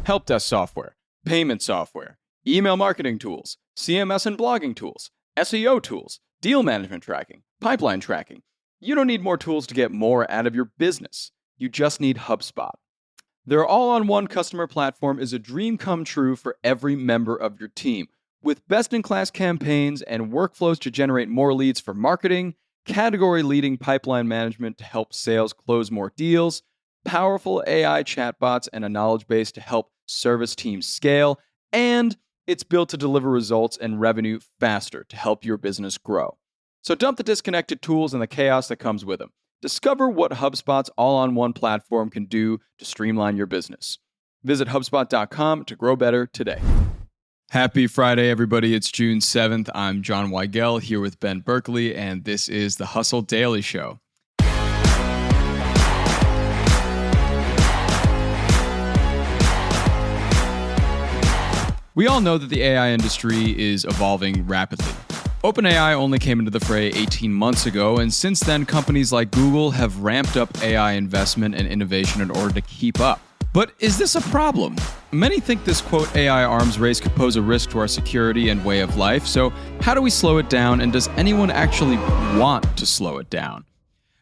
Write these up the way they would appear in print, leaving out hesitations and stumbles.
help desk software, payment software, email marketing tools, CMS and blogging tools, SEO tools, deal management tracking, pipeline tracking. You don't need more tools to get more out of your business. You just need HubSpot. Their all-on-one customer platform is a dream come true for every member of your team, with best-in-class campaigns and workflows to generate more leads for marketing, category-leading pipeline management to help sales close more deals, powerful AI chatbots, and a knowledge base to help service teams scale, and it's built to deliver results and revenue faster to help your business grow. So dump the disconnected tools and the chaos that comes with them. Discover what HubSpot's all-on-one platform can do to streamline your business. Visit HubSpot.com to grow better today. Happy Friday, everybody. It's June 7th. I'm John Weigell here with Ben Berkley, and this is the Hustle Daily Show. We all know that the AI industry is evolving rapidly. OpenAI only came into the fray 18 months ago, and since then, companies like Google have ramped up AI investment and innovation in order to keep up. But is this a problem? Many think this, quote, AI arms race could pose a risk to our security and way of life, so how do we slow it down, and does anyone actually want to slow it down?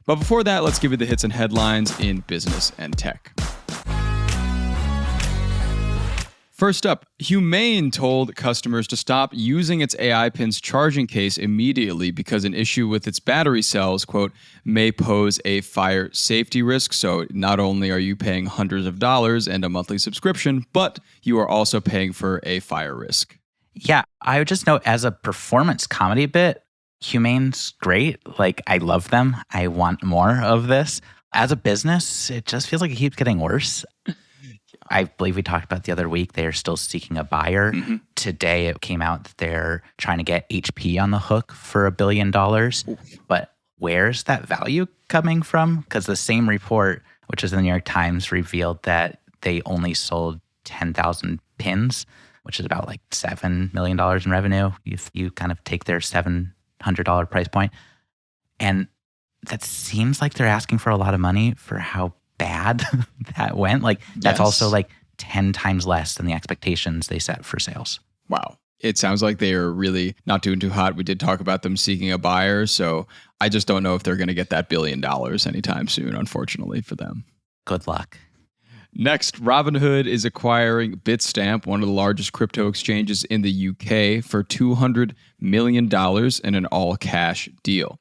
But before that, let's give you the hits and headlines in business and tech. First up, Humane told customers to stop using its AI Pins charging case immediately because an issue with its battery cells, quote, may pose a fire safety risk. So not only are you paying hundreds of dollars and a monthly subscription, but you are also paying for a fire risk. Yeah, I would just note as a performance comedy bit, Humane's great. Like, I love them. I want more of this. As a business, it just feels like it keeps getting worse. I believe we talked about the other week, they are still seeking a buyer. Mm-hmm. Today, it came out that they're trying to get HP on the hook for $1 billion. Oof. But where's that value coming from? Because the same report, which is in the New York Times, revealed that they only sold 10,000 pins, which is about like $7 million in revenue if you kind of take their $700 price point. And that seems like they're asking for a lot of money for how bad that went. Like, that's also like 10 times less than the expectations they set for sales. Wow. It sounds like they are really not doing too hot. We did talk about them seeking a buyer, so I just don't know if they're going to get that $1 billion anytime soon, unfortunately for them. Good luck. Next, Robinhood is acquiring Bitstamp, one of the largest crypto exchanges in the UK, for $200 million in an all-cash deal.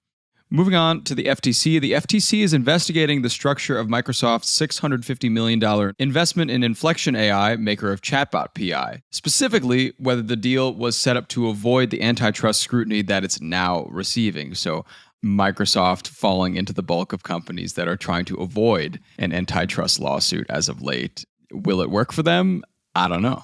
Moving on to the FTC. The FTC is investigating the structure of Microsoft's $650 million investment in Inflection AI, maker of Chatbot PI. Specifically, whether the deal was set up to avoid the antitrust scrutiny that it's now receiving. So Microsoft falling into the bulk of companies that are trying to avoid an antitrust lawsuit as of late. Will it work for them? I don't know.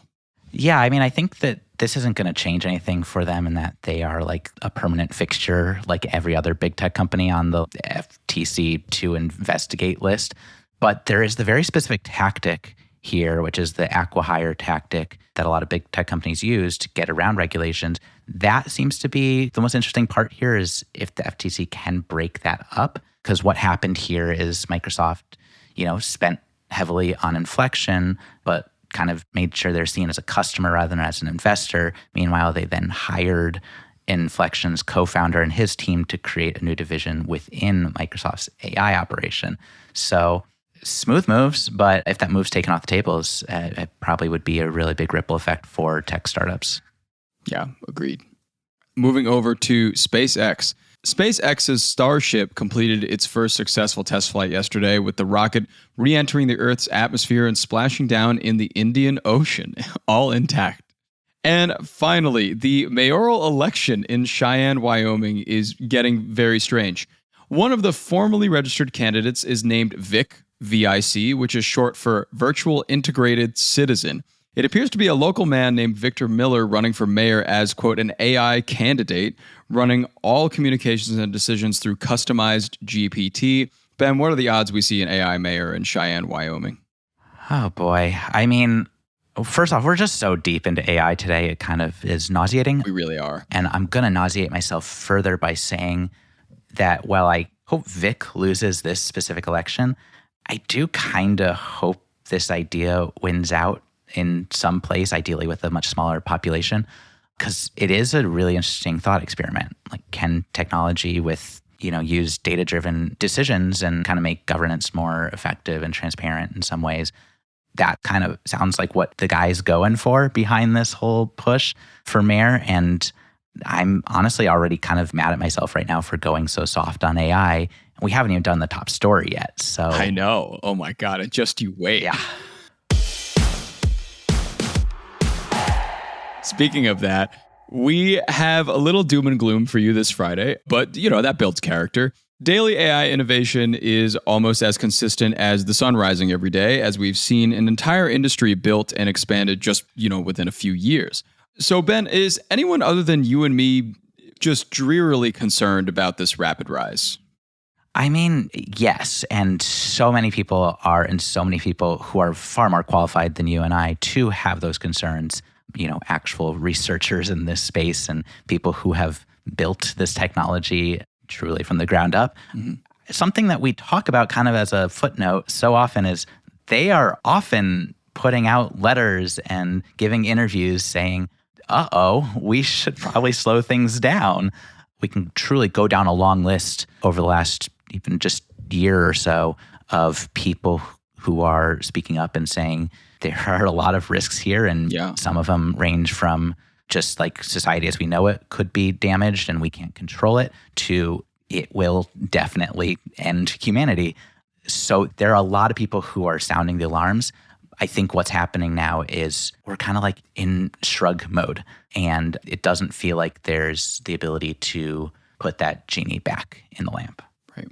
Yeah, I mean, I think that this isn't going to change anything for them in that they are like a permanent fixture, like every other big tech company on the FTC to investigate list. But there is the very specific tactic here, which is the acqui-hire tactic that a lot of big tech companies use to get around regulations. That seems to be the most interesting part here, is if the FTC can break that up. Because what happened here is Microsoft, spent heavily on Inflection, but kind of made sure they're seen as a customer rather than as an investor. Meanwhile, they then hired Inflection's co-founder and his team to create a new division within Microsoft's AI operation. So smooth moves, but if that move's taken off the tables, it probably would be a really big ripple effect for tech startups. Yeah, agreed. Moving over to SpaceX. SpaceX's Starship completed its first successful test flight yesterday, with the rocket re-entering the Earth's atmosphere and splashing down in the Indian Ocean, all intact. And finally, the mayoral election in Cheyenne, Wyoming is getting very strange. One of the formally registered candidates is named Vic, VIC, which is short for Virtual Integrated Citizen. It appears to be a local man named Victor Miller running for mayor as, quote, an AI candidate, running all communications and decisions through customized GPT. Ben, what are the odds we see an AI mayor in Cheyenne, Wyoming? Oh, boy. I mean, first off, we're just so deep into AI today, it kind of is nauseating. We really are. And I'm going to nauseate myself further by saying that while I hope Vic loses this specific election, I do kind of hope this idea wins out in some place, ideally with a much smaller population, because it is a really interesting thought experiment. Like, can technology use data-driven decisions and kind of make governance more effective and transparent in some ways? That kind of sounds like what the guy's going for behind this whole push for mayor. And I'm honestly already kind of mad at myself right now for going so soft on AI. We haven't even done the top story yet. So I know. Oh my God. And just you wait. Yeah. Speaking of that, we have a little doom and gloom for you this Friday, but that builds character. Daily AI innovation is almost as consistent as the sun rising every day, as we've seen an entire industry built and expanded just, within a few years. So, Ben, is anyone other than you and me just drearily concerned about this rapid rise? I mean, yes. And so many people are, and so many people who are far more qualified than you and I to have those concerns, actual researchers in this space and people who have built this technology truly from the ground up. Mm-hmm. Something that we talk about kind of as a footnote so often is they are often putting out letters and giving interviews saying, we should probably slow things down. We can truly go down a long list over the last even just year or so of people who are speaking up and saying there are a lot of risks here. And some of them range from just like society as we know it could be damaged and we can't control it, to it will definitely end humanity. So there are a lot of people who are sounding the alarms. I think what's happening now is we're kind of like in shrug mode, and it doesn't feel like there's the ability to put that genie back in the lamp. Right.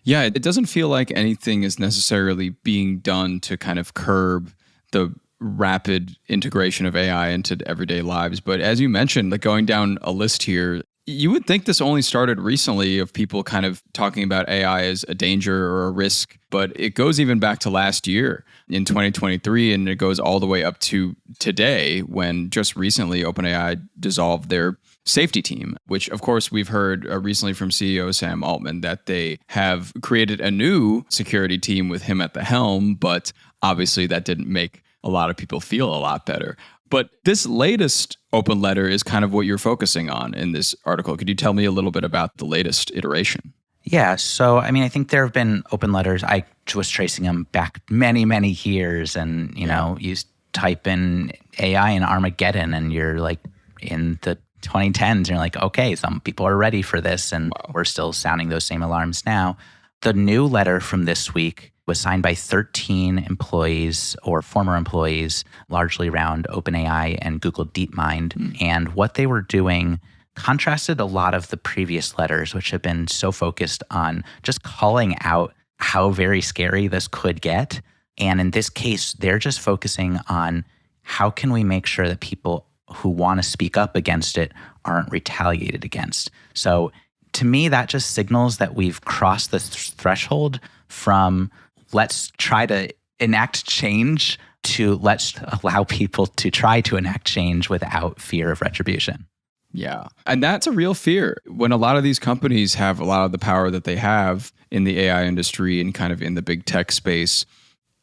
Yeah, it doesn't feel like anything is necessarily being done to kind of curb the rapid integration of AI into everyday lives. But as you mentioned, like going down a list here, you would think this only started recently of people kind of talking about AI as a danger or a risk, but it goes even back to last year in 2023, and it goes all the way up to today when just recently OpenAI dissolved their safety team, which of course we've heard recently from CEO Sam Altman that they have created a new security team with him at the helm, but obviously that didn't make a lot of people feel a lot better. But this latest open letter is kind of what you're focusing on in this article. Could you tell me a little bit about the latest iteration? Yeah. So, I mean, I think there have been open letters. I was tracing them back many, many years. And, you type in AI and Armageddon and you're like in the 2010s and you're like, okay, some people are ready for this. And we're still sounding those same alarms now. The new letter from this week was signed by 13 employees or former employees, largely around OpenAI and Google DeepMind. And what they were doing contrasted a lot of the previous letters, which have been so focused on just calling out how very scary this could get. And in this case, they're just focusing on how can we make sure that people who want to speak up against it aren't retaliated against. So to me, that just signals that we've crossed the threshold from let's try to enact change to let's allow people to try to enact change without fear of retribution. Yeah. And that's a real fear. When a lot of these companies have a lot of the power that they have in the AI industry and kind of in the big tech space,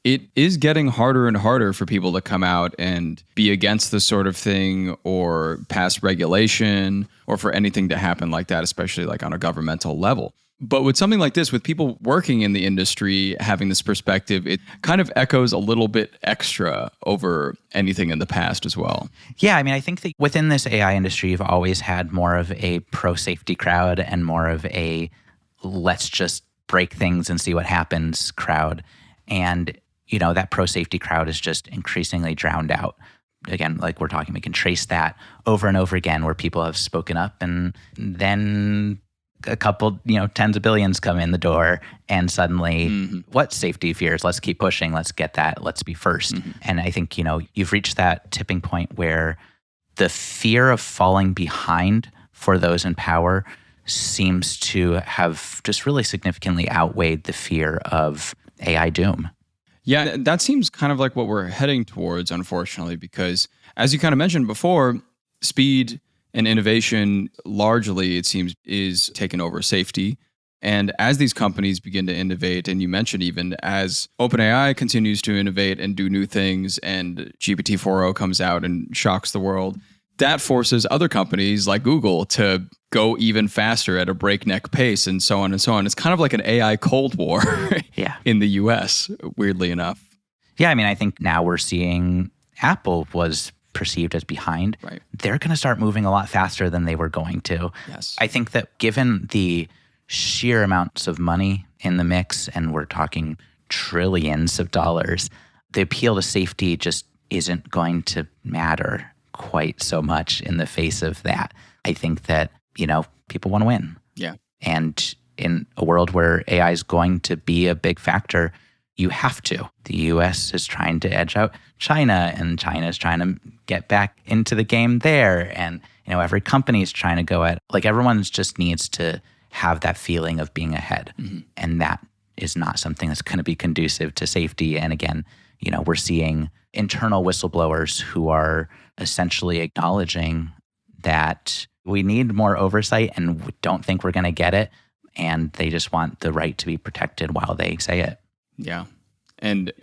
it is getting harder and harder for people to come out and be against this sort of thing or pass regulation or for anything to happen like that, especially like on a governmental level. But with something like this, with people working in the industry having this perspective, it kind of echoes a little bit extra over anything in the past as well. Yeah, I mean, I think that within this AI industry, you've always had more of a pro-safety crowd and more of a let's just break things and see what happens crowd. And, that pro-safety crowd is just increasingly drowned out. Again, like we're talking, we can trace that over and over again where people have spoken up and then a couple, tens of billions come in the door and suddenly what safety fears? Let's keep pushing. Let's get that. Let's be first. And I think, you've reached that tipping point where the fear of falling behind for those in power seems to have just really significantly outweighed the fear of AI doom. Yeah, that seems kind of like what we're heading towards, unfortunately, because as you kind of mentioned before, speed and innovation largely, it seems, is taken over safety. And as these companies begin to innovate, and you mentioned even as OpenAI continues to innovate and do new things, and GPT-4o comes out and shocks the world, that forces other companies like Google to go even faster at a breakneck pace, and so on and so on. It's kind of like an AI Cold War in the US, weirdly enough. Yeah, I mean, I think now we're seeing Apple was perceived as behind. Right. They're going to start moving a lot faster than they were going to. Yes. I think that given the sheer amounts of money in the mix, and we're talking trillions of dollars, the appeal to safety just isn't going to matter quite so much in the face of that. I think that, people want to win. Yeah. And in a world where AI is going to be a big factor, you have to. The US is trying to edge out China, and China is trying to get back into the game there. And, every company is trying to go at, everyone just needs to have that feeling of being ahead. Mm-hmm. And that is not something that's going to be conducive to safety. And again, we're seeing internal whistleblowers who are essentially acknowledging that we need more oversight and we don't think we're going to get it. And they just want the right to be protected while they say it. Yeah. And,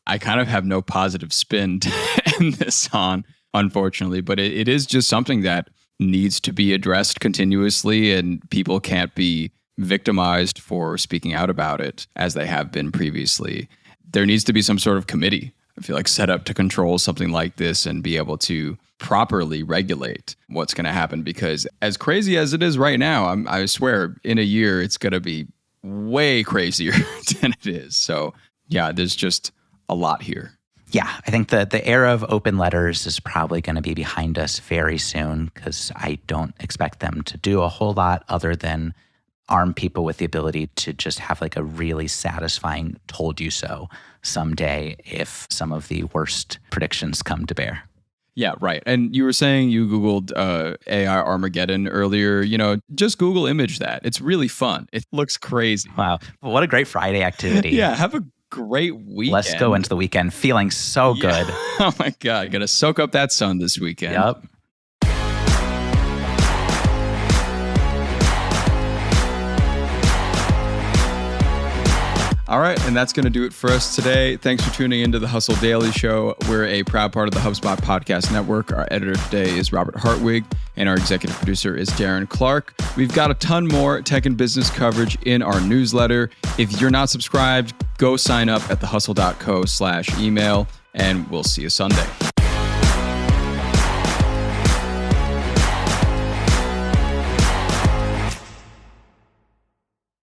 I kind of have no positive spin to end this on, unfortunately, but it is just something that needs to be addressed continuously, and people can't be victimized for speaking out about it as they have been previously. There needs to be some sort of committee, I feel like, set up to control something like this and be able to properly regulate what's going to happen, because as crazy as it is right now, I swear in a year it's going to be way crazier than it is. So yeah, there's just a lot here. Yeah, I think the era of open letters is probably going to be behind us very soon, because I don't expect them to do a whole lot other than arm people with the ability to just have a really satisfying told you so someday if some of the worst predictions come to bear. Yeah, right. And you were saying you Googled AI Armageddon earlier. Just Google image that. It's really fun. It looks crazy. Wow. What a great Friday activity. Yeah, have a great weekend. Let's go into the weekend feeling so good. Oh my God, gonna soak up that sun this weekend. Yep. All right, and that's going to do it for us today. Thanks for tuning into the Hustle Daily Show. We're a proud part of the HubSpot Podcast Network. Our editor today is Robert Hartwig, and our executive producer is Darren Clark. We've got a ton more tech and business coverage in our newsletter. If you're not subscribed, go sign up at thehustle.co/email, and we'll see you Sunday.